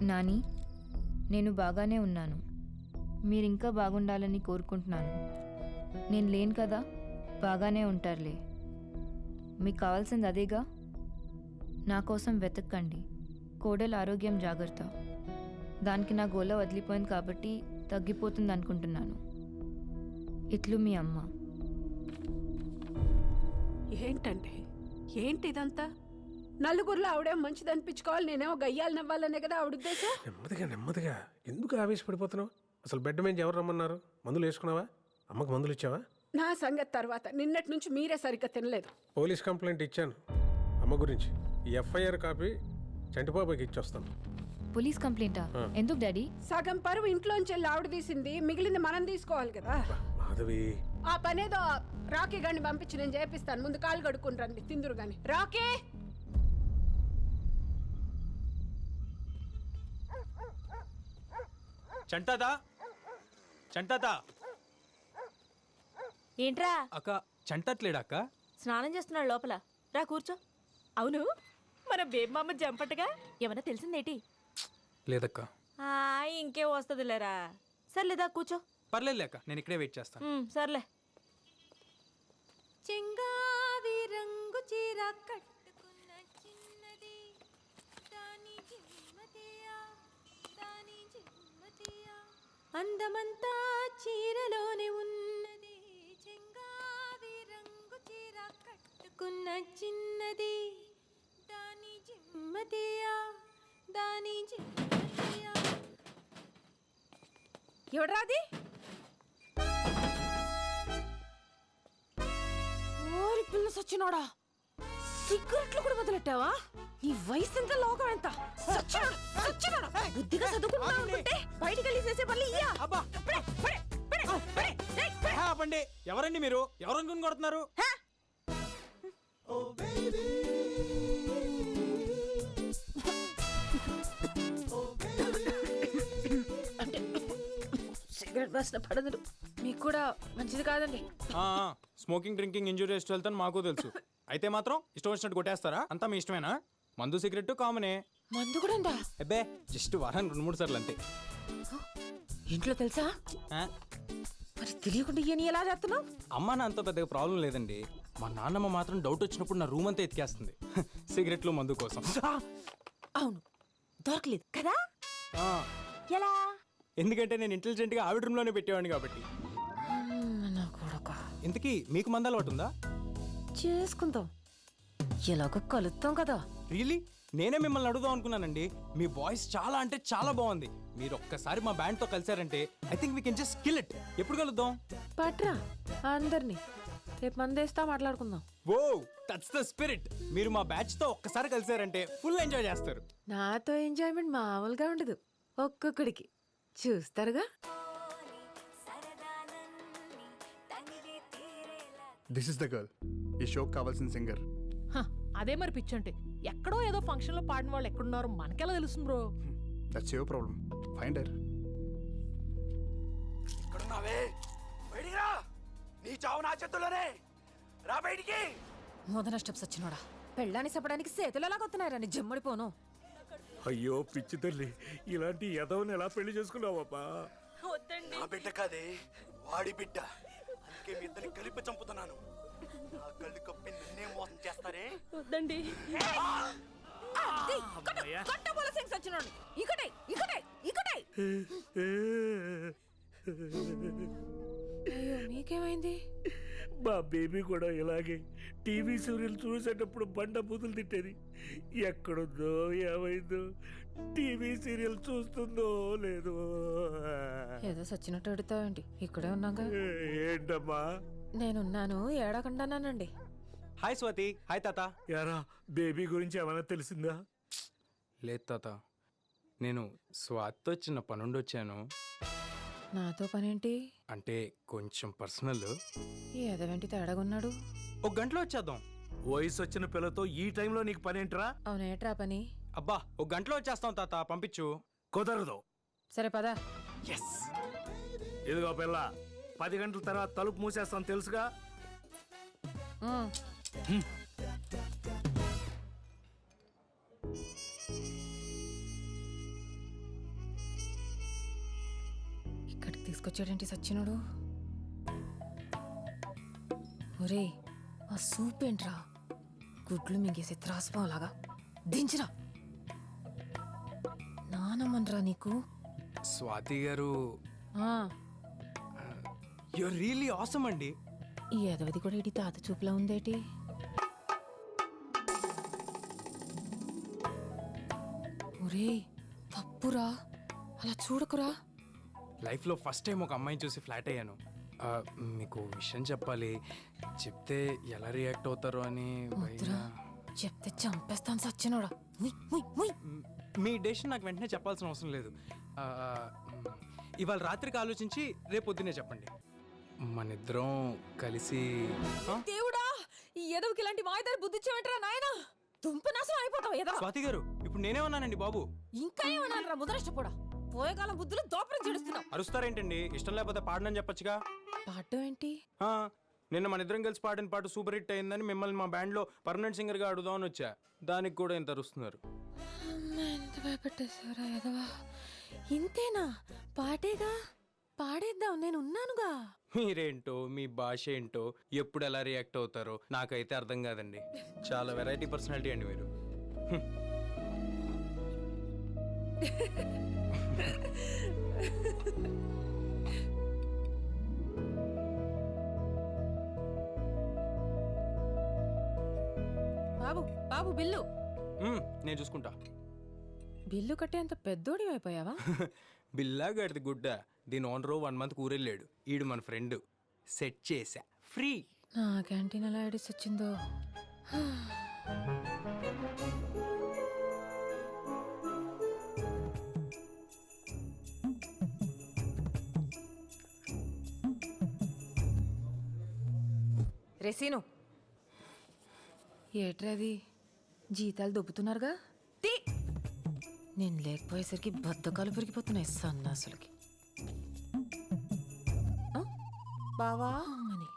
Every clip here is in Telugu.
నాని, నేను బాగానే ఉన్నాను. మీరింకా బాగుండాలని కోరుకుంటున్నాను. నేను లేను కదా, బాగానే ఉంటారులే. మీకు కావాల్సింది అదేగా. నా కోసం వెతక్కండి. కోడలు ఆరోగ్యం జాగ్రత్త. దానికి నా గోల వదిలిపోయింది కాబట్టి తగ్గిపోతుంది అనుకుంటున్నాను. ఇట్లు మీ అమ్మ. ఏంటండి ఏంటి ఇదంతా? నలుగురిలో ఆవిడేం మంచిది అనిపించుకోవాలి, నేనేమో గయ్యాలు నవ్వాలనే కదా ఆవిడ ఉద్దేశం. నెమ్మదిగా ఎందుకు ఆవేశపడిపోతున్నావు? అసలు బెడ్ మీద ఎవరు రమ్మన్నారు? మందులు వేసుకున్నావా? అమ్మకు మందులు ఇచ్చావా? నా సంగతి తర్వాత. నిన్నటి నుంచి మీరే సరిగ్గా తినలేదు. పోలీస్ కంప్లైంట్ ఇచ్చాను అమ్మ గురించి. ఈ ఎఫ్ఐఆర్ కాపీ చంటిబాబుకి ఇచ్చొస్తాను. పోలీస్ కంప్లైంటా? ఎందుకు డాడీ? సగం పరువు ఇంట్లోంచి వెళ్ళి ఆవిడ తీసింది, మిగిలింది మనం తీసుకోవాలి కదా. మాధవి, ఆ పనేదో రాకీ గాని పంపించి నేను చేపిస్తాను. ముందు కాళ్ళు కడుక్కుని రండి, తిందురు గాని. రాకీ, చంటాదా ఏంట్రా అక్క? చంటట్లేడా అక్క? స్నానం చేస్తున్నాడు లోపల. రా కూర్చో. అవును, మన బేబమ్మ జంపటగా ఏమన్నా తెలిసిందేటి? లేదక్క. ఇంకే వస్తుందిలేరా. సర్లేదా కూర్చో. పర్లేదు అక్క, నేను ఇక్కడే వెయిట్ చేస్తాను. సర్లే. చెంగావి రంగు చీర కట్టుకున్న చిన్నది, దాని జిమ్మతియా, దాని జిమ్మతియా, అందమంతా చీరలోనే ఉన్నది. చెంగావి రంగు చీర కట్టుకున్న చిన్నది, దాని జిమ్మతియా, దాని జిమ్మతియా. ఎవడ్రాది? ఓరి పిల్ల సచ్చినోడా, సిగరెట్లు కూడా మొదలెట్టావా? నీ వయసు ఎంత, లోకం ఎంత? సచ్చినోడా, బుద్ధిగా చదువుకుంటా ఉంటే బయటికి వెళ్ళి చేసే పనులు ఇయ్యా. ఆపండి. ఎవరండి మీరు? ఎవరనుకుని కొడుతున్నారు? సిగరెట్ వాసన పడదు, మీకు కూడా మంచిది కాదండి. Smoking, drinking injurious to health అని మాకు తెలుసు. అయితే మాత్రం ఇష్టం వచ్చినట్టు కొట్టేస్తారా? అంతా మీ ఇష్టమేనా? మందు సిగరెట్ కామనే. మందు కూడా ఉందా? అబ్బే, జస్ట్ వారానికి 2-3 సార్లు అంతే. ఇంట్లో తెలుసా? మరి తెలియకుండా ఇయని ఎలా చేస్తున్నావు? అమ్మ నాన్నతో పెద్దగా ప్రాబ్లం లేదండి. మా నాన్నమ్మ మాత్రం డౌట్ వచ్చినప్పుడు నా రూమ్ అంతా ఎత్తికేస్తుంది సిగరెట్లు, మందు కోసం. అవును, దొరకలేదు కదా. ఎలా? ఎందుకంటే నేను ఇంటెలిజెంట్ గా ఆవిడ రూమ్ లోనే పెట్టేవాడిని కాబట్టి. ఇంతకీ మీకు మందు అలవాటు ఉందా? చేసుకుందాం, ఎలాగో కలుద్దాం కదా. రియలీ? నేనే మిమ్మల్ని అడుగుదాం అనుకున్నానండి. మీ వాయిస్ చాలా అంటే చాలా బాగుంది. మీరు ఒక్కసారి మా బ్యాండ్ తో కలిసారంటే I think we can just kill it. ఎప్పుడు కలుద్దాం? పట్రా అందరినీ, రేపు మందేస్తా, మాట్లాడుకుందాం. Oh, that's the spirit. మీరు మా బ్యాచ్ తో ఒక్కసారి కలిసారంటే ఫుల్ ఎంజాయ్ చేస్తారు. నాతో ఎంజాయ్మెంట్ మామూలుగా ఉండదు, ఒక్కొక్కడికి చూస్తారుగా. దిస్ ఇస్ ద గర్ల్, ఈ షోకి కావాల్సిన సింగర్. అదే మరి పిచ్చంటే. ఎక్కడో ఏదో ఫంక్షన్ లో పాడిన వాళ్ళు ఎక్కడున్నారో మనకెలా తెలుస్తుంది bro? That's your problem. Find her. ఇక్కడున్నావే, బయటికి రా. నీ చావు నా చేతుల్లోనే. రా బయటికి. మొదన స్టెప్స్ వచ్చినోడా, పెళ్ళాన్ని చెప్పడానికి చేతులు ఎలా కొత్తున్నారా? నీ జమ్మడిపోను. అయ్యో పిచ్చి తల్లి, ఇలాంటి యదవని ఎలా పెళ్లి చేసుకున్నావబ్బా? నా బిడ్డ కాదే, వాడి బిడ్డ. అందుకే మీ ఇద్దరిని కలిపి చంపుతున్నాను. నా కళ్ళు కప్పి నిన్నే మోసం చేస్తారే. వద్దండి. మీకేమైంది? మా బేబీ కూడా ఇలాగే టీవీ సీరియల్ చూసేటప్పుడు బండ బూతులు తిట్టేది. ఎక్కడుందో ఏమైందో, టీవీ సీరియల్ చూస్తుందో లేదో. ఏదో సచ్చినట్టు అడుగుతావేంటి? ఇక్కడే ఉన్నాగా. ఏంటమ్మా? నేనున్నాను, ఏడకుండానండి. హాయ్ స్వాతి. హాయ్ తాత. యారా, బేబీ గురించి ఏమైనా తెలిసిందా? లేదు తాత, నేను స్వాతితో చిన్న పనుండి వచ్చాను. నాతో పనేంటి? అంటే కొంచెం పర్సనల్. ఈ ఎదవేంటి తేడాగున్నాడు? 1 గంటలో వచ్చేద్దాం. వయసు వచ్చిన పిల్లతో ఈ టైంలో నీకు పనేంట్రా? అవునేట్రా పని? అబ్బా, 1 గంటలో వచ్చేస్తాం తాత, పంపించు. కుదరదు. సరే పదా. ఎస్. ఇదిగో పిల్ల, 10 గంటల తర్వాత తలుపు మూసేస్తాం తెలుసుగా. ఇక్కడికి తీసుకొచ్చాడేంటి సచ్చినుడు? ఒరే ఆ సూప్ ఏంట్రా, గుడ్లు మింగేసే త్రాసుపాలాగా దించిరా. నానమ్మన్రా నీకు. స్వాతి గారు ఆ, యూర్ రియలీ ఆసమ్ అండి. ఈ ఎదవది కూడా ఇటు తాత చూపులా ఉందేటి? ఒరే తప్పురా, అలా చూడకురా. లైఫ్లో ఫస్ట్ టైం ఒక అమ్మాయిని చూసి ఫ్లాట్ అయ్యాను. మీకు విషయం చెప్పాలి, చెప్తే ఎలా రియాక్ట్ అవుతారో అని వద్దురా, చెప్తే చంపేస్తాను సచ్చినోడా. ముయ్, ముయ్, ముయ్. మీ డెసిషన్ నాకు వెంటనే చెప్పాల్సిన అవసరం లేదు. ఇవాళ రాత్రికి ఆలోచించి రేపు పొద్దునే చెప్పండి. మనిద్దరం కలిసి దేవుడా, ఈ ఎదవకి ఇలాంటి మాయదారి బుద్ధి ఇచ్చావేంట్రా నాయనా? దుంపనాశనం అయిపోతావు ఎదవ. స్వాతి గారు, ఇప్పుడు నేనేమన్నానండి బాబు? ఇంకా ఏమన్నారా ముదరష్టపోడా? పోయేకాలం బుద్ధులు దోపరం చేడుస్తున్నావు. అరుస్తారేంటండి? ఇష్టం లేకపోతే పాడనని చెప్పొచ్చుగా. పాడటం ఏంటి? నిన్న మన ఇద్దరం కలిసి పాడిన పాట సూపర్ హిట్ అయిందని మిమ్మల్ని మా బ్యాండ్లో పర్మనెంట్ సింగర్గా అడుగుదామని వచ్చా. దానికి కూడా ఇంత అరుస్తున్నారు. ఎంత భయపెట్టేశారా ఎదవా? ఇంతేనా? పాటేగా, పాడేద్దాం, నేను ఉన్నానుగా. మీరేంటో, మీ భాష ఏంటో, ఎప్పుడు ఎలా రియాక్ట్ అవుతారో నాకైతే అర్థం కాదండి. చాలా వెరైటీ పర్సనాలిటీ అండి మీరు. బాబు బాబు బిల్లు. నేను చూసుకుంటా. బిల్లు కట్టేంత పెద్దోడి అయిపోయావా? బిల్లా గడిది గుడ్డ. దీని ఓనరు 1 month ఊరెళ్ళాడు. ఈడు మన ఫ్రెండ్. సెట్ చేశా, ఫ్రీ. నా క్యాంటీన్ ఎలా ఐడిస్ వచ్చిందో. రెసీను ఏట్రది? జీతాలు దొబ్బుతున్నారుగా. నేను లేకపోయేసరికి బద్దకాలు పెరిగిపోతున్నాయి సన్నాసులకి. బావా, అమ్మని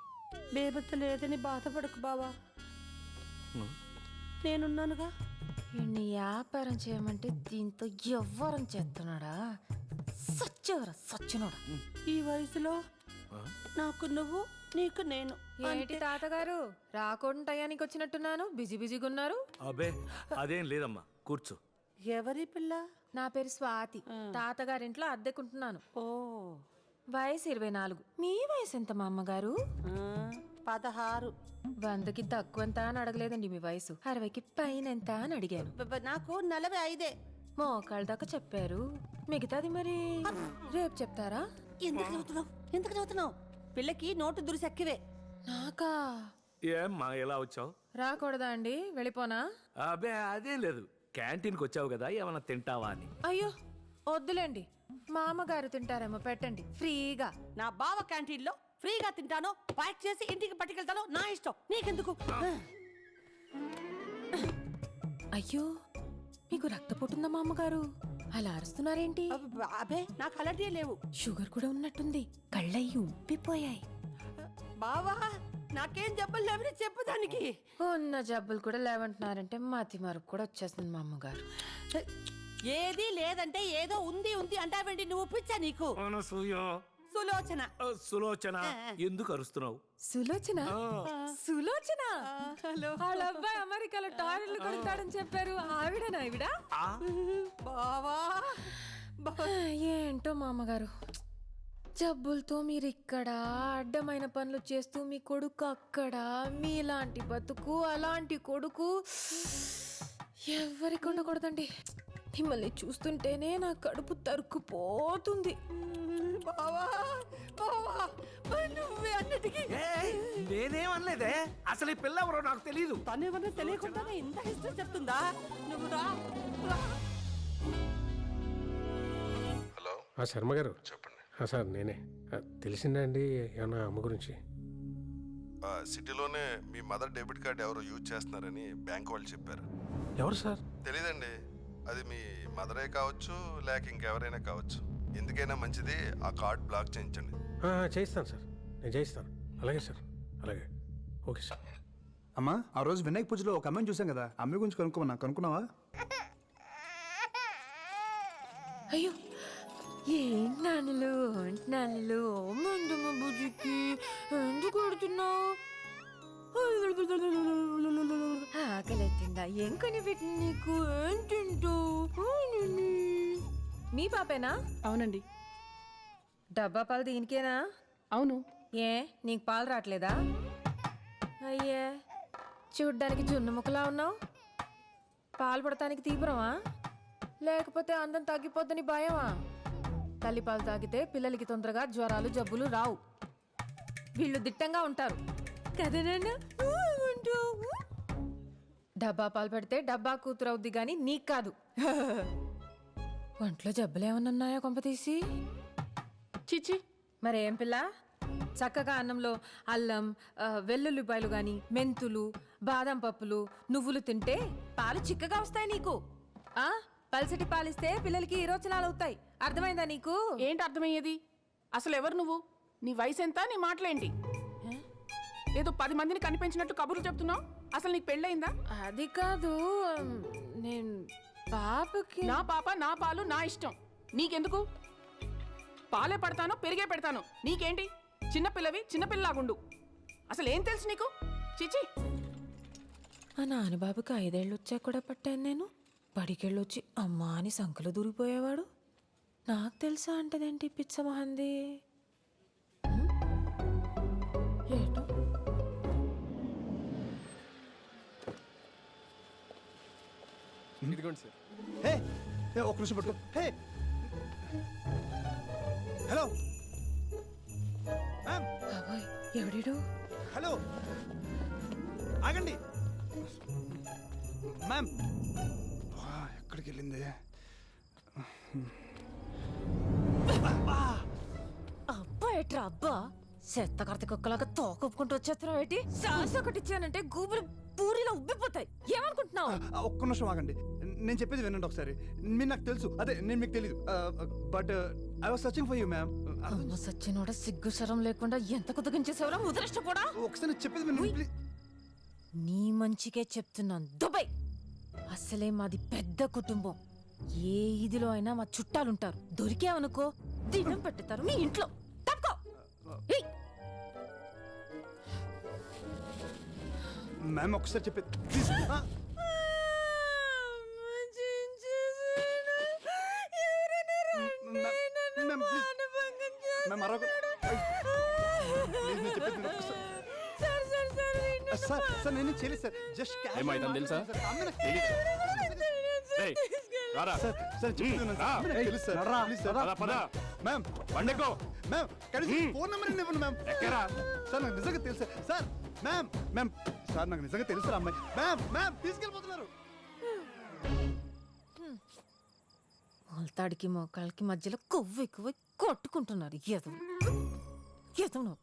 బేబత్త లేదని బాధపడకు బావా, నేనున్నానుగా. వీడిని వ్యాపారం చేయమంటే దీంతో ఎవ్వరం చేస్తున్నాడా? సచ్చేవరా సచ్చినోడా. ఈ వయసులో నాకు నువ్వు, నీకు నేను. ఏంటి తాతగారు, రాకుండా టయానికి వచ్చినట్టున్నాను? బిజీ బిజీగా ఉన్నారు. అబే అదేం లేదమ్మా, కూర్చో. ఎవరి పిల్ల? నా పేరు స్వాతి, తాతగారింట్లో అద్దెకుంటున్నాను. ఓ, వయసు 24. మీ వయసు ఎంత మా అమ్మగారు? 16. 100కి తక్కువ ఎంత అని అడగలేదండి మీ వయసు. 60కి పైన ఎంత అని అడిగాను. నాకు 45. మోకాళ్ళ దాకా చెప్పారు, మిగతాది మరి రేపు చెప్తారా? ఎందుకు చదువుతున్నావు? పిల్లకి నోటు దురిసెక్కివే. నాకా? ఏమ్మా ఎలా వచ్చావు? రాకూడదా అండి, వెళ్ళిపోనా? అబే అదేం లేదు, క్యాంటీన్కి వచ్చావు కదా, ఏమన్నా తింటావా అని. అయ్యో వద్దులేండి, మా అమ్మగారు తింటారేమో, పెట్టండి ఫ్రీగా. నా బావ క్యాంటీన్లో ఫ్రీగా తింటానో, ప్యాక్ చేసి ఇంటికి పట్టుకెళ్తానో నా ఇష్టం, నీకెందుకు? అయ్యో మీకు రక్తపోటుందా మా అమ్మగారు? అలా అరుస్తున్నారేంటి? అబే నాకు అలాంటివే లేవు. షుగర్ కూడా ఉన్నట్టుంది, కళ్ళయ్యి ఉబ్బిపోయాయి. బావా నాకేం జబ్బులు లేవని చెప్పు దానికి. ఉన్న జబ్బులు కూడా లేవంటున్నారంటే మతి మరుపు కూడా వచ్చేస్తుంది మా అమ్మగారు. ఏది లేదంటే ఏదో ఉంది ఉంది అంటావేంటి నువ్వు? పిచ్చా నీకు? సులోచన. సులోచన, ఎందుకు అరుస్తున్నావు? సులోచన? సులోచన హలో. వాళ్ళ అబ్బాయి అమెరికాలో టాయిలెట్లు కొడుతాడని చెప్పారు, ఆవిడనా ఈవిడ? బావా ఏంటో మా అమ్మగారు, జబ్బులతో మీరు ఇక్కడ, అడ్డమైన పనులు చేస్తూ మీ కొడుకు అక్కడ. మీలాంటి బతుకు, అలాంటి కొడుకు ఎవరికి ఉండకూడదండి. మిమ్మల్ని చూస్తుంటేనే నా కడుపు తరుక్కుపోతుంది. బావా బావా నువ్వే అన్నిటికీ. నేనేమనలేదే, అసలు ఈ పిల్ల ఎవరో నాకు తెలియదు. తనేమన్నా తెలియకుండానే ఇంత హిస్టరీ చెప్తుందా? నువ్వు రా. హలో శర్మ గారు చెప్పండి. సార్ నేనే. తెలిసిందా అండి ఏమన్నా అమ్మ గురించి? సిటీలోనే మీ మదర్ డెబిట్ కార్డ్ ఎవరో యూజ్ చేస్తున్నారని బ్యాంక్ వాళ్ళు చెప్పారు. ఎవరు సార్? తెలీదండి, అది మీ మదరే కావచ్చు లేక ఇంకెవరైనా కావచ్చు. ఎందుకైనా మంచిది ఆ కార్డ్ బ్లాక్ చేయించండి. చేయిస్తాను సార్, నేను చేయిస్తాను. అలాగే సార్, అలాగే. Okay sir. అమ్మా, ఆ రోజు వినాయక పూజలో ఒక అమ్మాయిని చూసాం కదా, ఆ అమ్మాయి గురించి కనుక్కున్నావా? అయ్యో ఏంటి మందమ్మ బుజ్జికి ఎందుకు కొడుతున్నావు? ఆకలిస్తుందా? ఏం కనిపెట్టింది నీకు? ఏం తింటావు? మీ పాపేనా? అవునండి. డబ్బా పాలు దీనికేనా? అవును. ఏ నీకు పాలు రావట్లేదా? అయ్యే చూడ్డానికి జున్ను ముక్కలా ఉన్నావు. పాలు పడటానికి తీవ్రమా లేకపోతే అందం తగ్గిపోద్దని భయమా? తల్లిపాలు తాగితే పిల్లలకి తొందరగా జ్వరాలు జబ్బులు రావు. వీళ్ళు దిట్టంగా ఉంటారు కదనన్నా. డబ్బా పాలు పెడితే డబ్బా కూతురు అవుద్ది గాని నీకు కాదు. ఒంట్లో జబ్బులేమన్నాయా కొంపతీసి? చిచి, మరేం పిల్ల, చక్కగా అన్నంలో అల్లం వెల్లుల్లిపాయలు గాని మెంతులు బాదం పప్పులు నువ్వులు తింటే పాలు చిక్కగా వస్తాయి నీకు. ఆ పల్సటి పాలిస్తే పిల్లలకి ఈరోచనాలు అవుతాయి. అర్థమైందా నీకు? ఏంటి అర్థమయ్యేది? అసలు ఎవరు నువ్వు? నీ వయసు ఎంత? నీ మాటలేంటి? ఏదో 10 మందిని కనిపించినట్టు కబుర్లు చెప్తున్నావు. అసలు నీకు పెళ్ళయిందా? అది కాదు, నేను పాపకి. నా పాప నా పాలు నా ఇష్టం. నీకెందుకు? పాలే పడతాను, పెరిగే పెడతాను. నీకేంటి? చిన్నపిల్లవి చిన్నపిల్లలాగుండు. అసలు ఏం తెలుసు నీకు? చిచి. మా నాన్నబాబుకి 5 ఏళ్ళు వచ్చాక కూడా పట్టాను నేను. బడికెళ్ళొచ్చి అమ్మా అని సంకలు దూరిపోయేవాడు. నాకు తెలుసా అంటదేంటి పిచ్చ మహంది? ఏటో ఇదిగోండి సార్. హే, ఒక్క నిమిషం పట్టుకో. హే, హలో మ్యామ్. బాబోయ్, ఎవడీడు? హలో, ఆగండి మ్యామ్. ఎక్కడికి వెళ్ళింది? అబ్బా ఏట్రా అబ్బా, చెత్త కర్త కుక్కలాగా తోకొప్పుకుంటూ వచ్చేస్తున్నావు ఏంటి? సాస్ ఒకటి ఇచ్చానంటే గూబులు పూరిలో ఉబ్బిపోతాయి. ఏమనుకుంటున్నావు? ఒక్క నిమిషం ఆగండి, నేను చెప్పేది వినండి ఒకసారి. మీరు నాకు తెలుసు, అదే నేను మీకు తెలీదు. But I was searching for you ma'am. అమ్మ సచ్చినోడ, సిగ్గు శరం లేకుండా ఎంత కుదగించేసేవరా ముదరష్ట కూడా. ఒకసారి చెప్పేది వినండి ప్లీజ్. నీ మంచికే చెప్తున్నాను. దుబాయ్ అసలే మాది పెద్ద కుటుంబం. ఏ ఇదిలో అయినా మా చుట్టాలుంటారు. దొరికావనుకో దినం పెట్టుతారు మీ ఇంట్లో. తప్పుకో. ఏయ్, మ్యామ్ ఒకసారి చెప్పేది ప్లీజ్. మ్యామ్ అరవకు. ప్లీజ్ నేను చెప్పేది వినండి ఒకసారి. సార్ సార్ నేనేం చేయలేదు సార్, జస్ట్ ఏమైందని తెలుసా? సార్ సార్ చెప్పేది వినండి. నాకు తెలుసు సార్. Please sir. మ్యామ్ బండెక్కో. మ్యామ్ కనీసం ఫోన్ నెంబర్ ఇవ్వండి మ్యామ్. సార్ నాకు నిజంగా తెలుసు సార్. మ్యామ్ మ్యామ్ సార్ నాకు నిజంగా తెలుసు సార్ అమ్మాయి. Ma'am ma'am తీసుకెళ్ళిపోతున్నారు. మొలతాడికి మోకాళ్ళకి మధ్యలో కొవ్వు ఎక్కువ కొట్టుకుంటున్నారు. ఎదవు